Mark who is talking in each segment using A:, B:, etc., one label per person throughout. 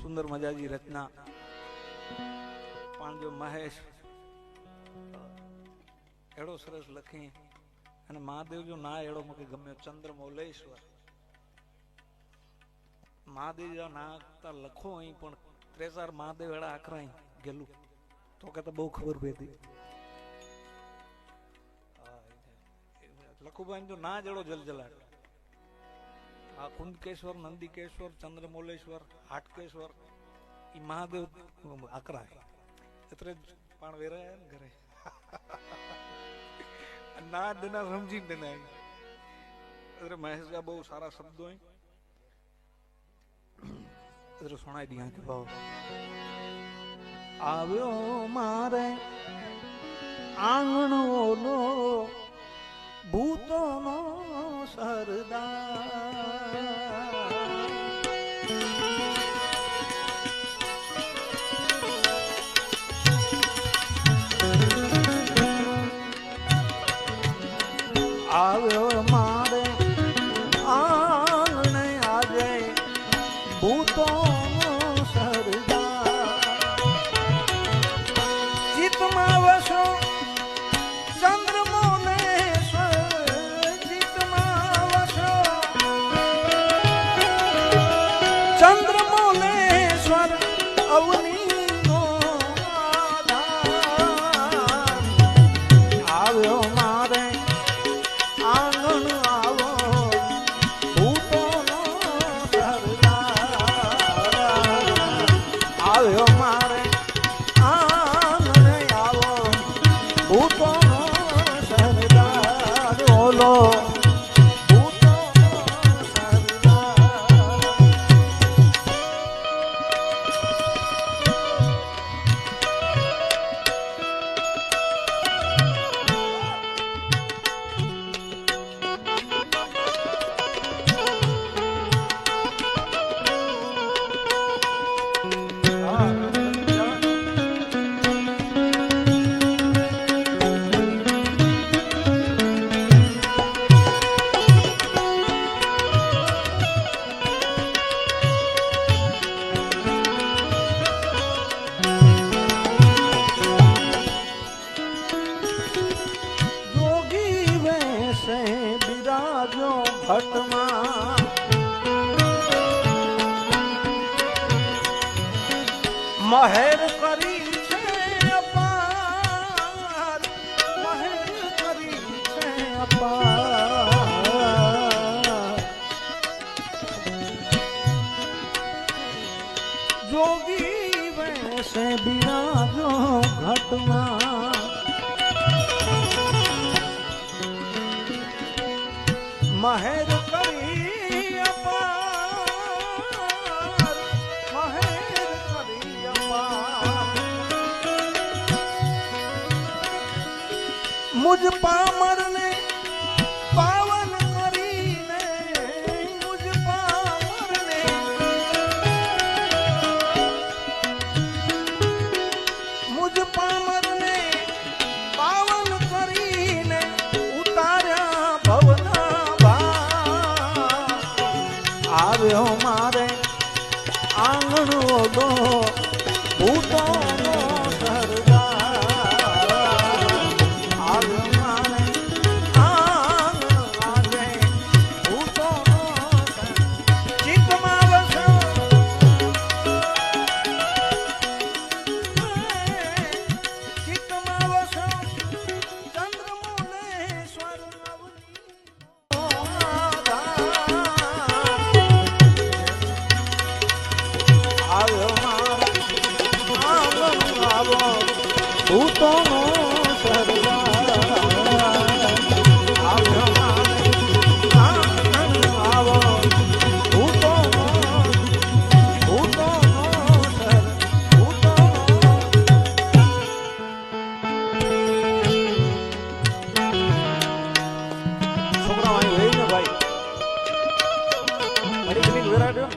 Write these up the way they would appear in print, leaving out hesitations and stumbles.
A: સુંદર મજાજી રચના પણ જો મહેશ એડો સરસ લખી અને મહાદેવ જો ના એડો મને ગમ્યો ચંદ્રમૌલેશ્વર મહાદેવ જો ના લખો અહીં પણ ત્રેસાર મહાદેવ એડા આખરા ગેલું તો કે તો બહુ ખબર પડી લખુભાઈ જો ના જડો જલજલાટ આ કુંદકેશ્વર નંદીકેશ્વર ચંદ્રમૌલેશ્વર હાટકેશ્વર ઈ મહાદેવ આકરા એટલે પણ વેરાય ને ઘરે ના ડના સમજી ડના એટલે મહેશ જા બહુ સારા શબ્દો એટલે સુણાઈ દી કે ભાવ આવ્યો મારે આંગણો નો ભૂતોનો સરદાર આવ્યો મારે આંગણે આજે ભૂતોનો સરદાર ચિત્તમાં વસો મહેર કરી છે અપાર મહેર કરી છે અપાર જોગી વૈસે બિરાજો ઘટમાં મહેર કરી અપાર મહેર કરી અપાર મુજ પામર ને પાવન કરીને મુજ પામર ને મુજ પામર ને પાવન કરીને ઉતાર્યા ભવના આવ્યો મારે આંગણો દો ભૂતોનો સરદાર આવ્યો મારે આંગણો આજે ભૂતોનો ચિત્તમાં વસો ચિત્તમાં વસો ચંદ્રમૌલેશ્વર ભૂતોનો સરદાર આવ્યો મારે આવો ભૂતોનો ભૂતોનો સર ભૂતોનો છોકરા અહીં રહી ને ભાઈ મારી કદી વેરાડ્યો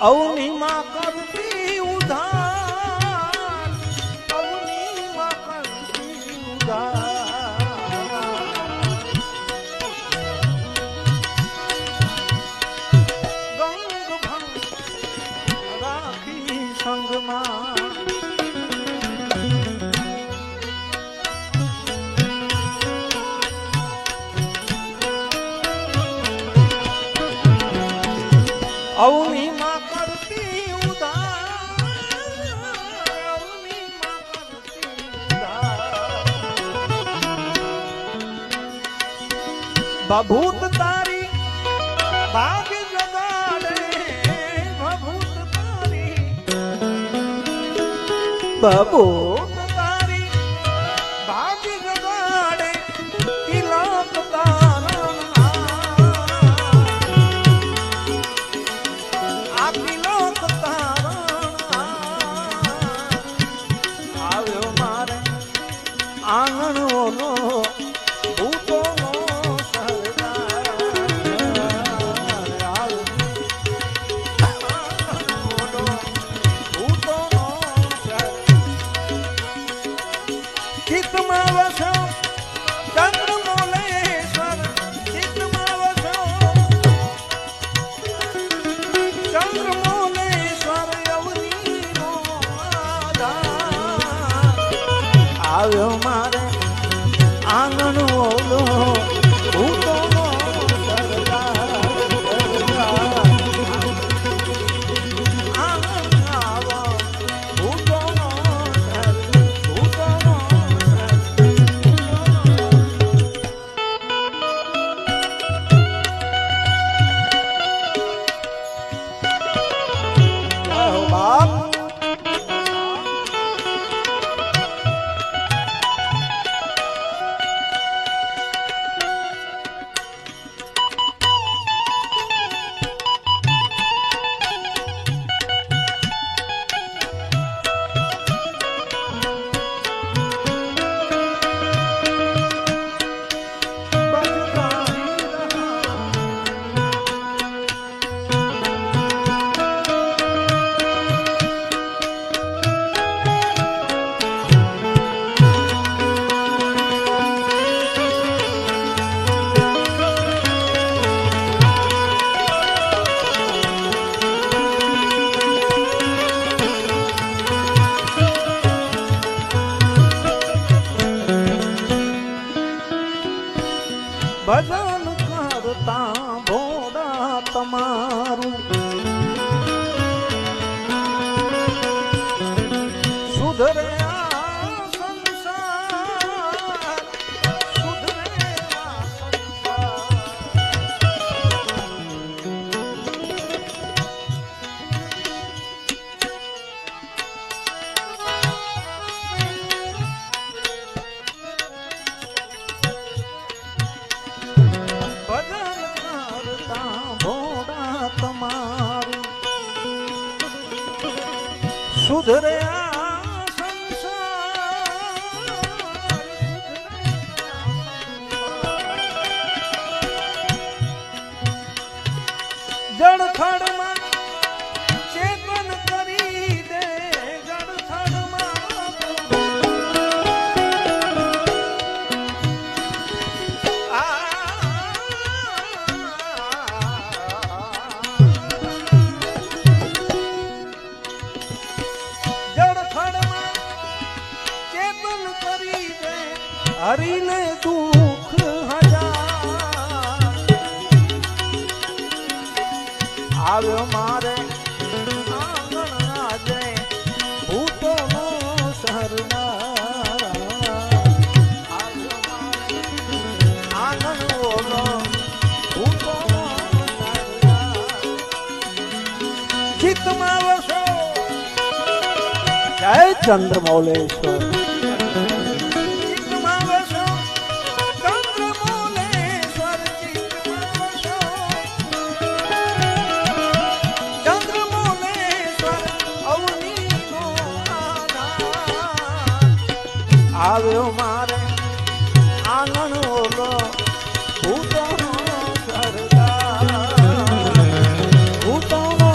A: અવનીમાં કરતી ઉધાર, અવનીમાં કરતી ઉધાર, ગંગ ભંગ રાખી સંગમાં, અવનીમાં કરતી ઉધાર, અવનીમાં કરતી ઉધાર, ભભૂત તારી ભાગ્ય જગાડે, ભભૂત તારી, ભભૂત તારી ભાગ્ય જગાડે, તિલક તારા આંગણ ઓલો ભૂતો નો સરદાર, ભૂતો નો ચિત્તમાં વસો ચંદ્રમોલેશ્વર, ચિત્તમાં વસો ચંદ્રમોલેશ્વર, અવનીનો આધાર, આવ્યો મારે આંગણ ઓલો ભૂતો નો સરદાર, આંગણ આવો ભૂતો નો ભૂતો નો બાપ. ભજન કરતા ભોળા તમારું સુધરે આ સંસાર, સુધરે આ સંસાર, ભજન કરતા ભોળા તમારું સુધરે આ સંસાર, જળખડમાં ચેતન કરી દે, જળખડમાં જળખડમાં ચેતન કરી દે, હરીને દુઃખ હજાર, આવ્યો મારે આંગણ આજે ભૂતો નો સરદાર, આવ્યો મારે આંગણ ઓલો ભૂતો નો સરદાર, ચિત્તમાં વસો જય ચંદ્રમૌલેશ્વર, ચિત્તમાં વસો ચંદ્રમૌલેશ્વર, ચિત્તમાં વસો ચંદ્રમૌલેશ્વર, અવનીનો આધાર, આવ્યો મારે આંગણ ઓલો ભૂતો નો સરદાર, ભૂતો નો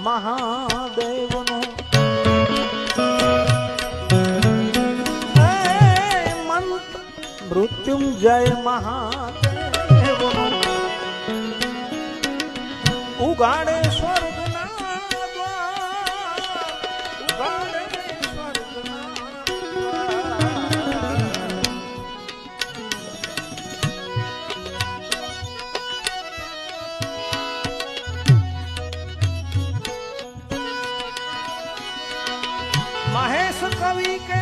A: મહાદેવનો મંત્ર મૃત્યુંજય મહાદેવનો ઉગાડે સ્વર્ગના દ્વાર ઉગાડે સ્વર્ગના મહેશ કવિ કે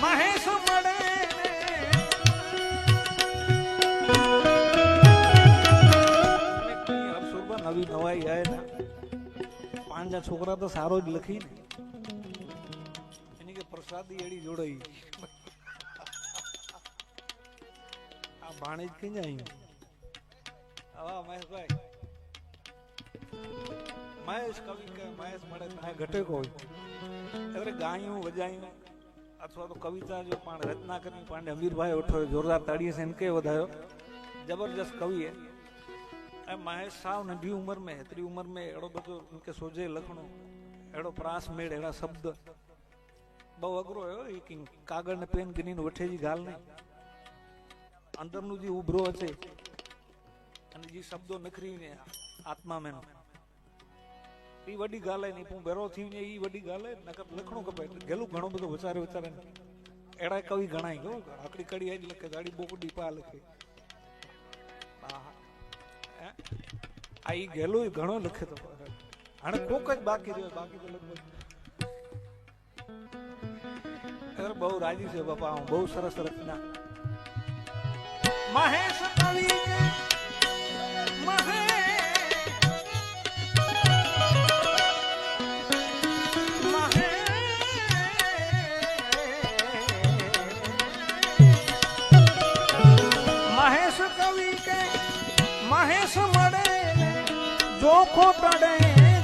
A: મહેશ મળે નવી નવાઈ આવે ને પાંજા છોકરા તો સારો જ લખી ને એની કે પ્રસાદી એડી જોડાઈ આ ભાણી જ કઈ જાય આવા મહેશભાઈ મહેશ કવિ કે મહેશ મળે ત્યાં ઘટે કોઈ એટલે ગાયું વજાયું અથવા તો કવિતા જો પણ રચના કરી પાંડે અમીરભાઈ ઉઠો જોરદાર તાળીએ છે એને કે વધાયો જબરજસ્ત કવિ હે महेश साव नंढी उम्र में हेतरी उम्र में एड़ो बधो उनके सोजे लखणो एड़ो प्रास मेड़ एड़ा शब्द बहु अघरो है कि कागड़ ने पेन गिनी वठे जी गाल नहीं अंदर नु जी उभरो हसे अने जी शब्दों नखरी ने आत्मा में ई वडी गाल है नहीं पू बेरो थी ने ई वडी गाल है नकर लखणो कपे गेलू घणो बधो विचारे विचारे एड़ा कवि गणाई गयो आकड़ी कड़ी आज लखे दाड़ी बोकडी पा लखे आई गेलो घणो लखे तो हाणे कोक ज बाकी रह्यो बाकी तो लगभग अरे बहु राजी छे बापा हूं बहु सरस रचना महेश कवि महेश कवि के महेश मड़े जो खोटड़े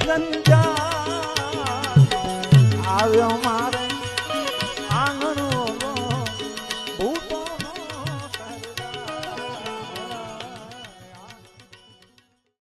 A: गंजा આવ્યો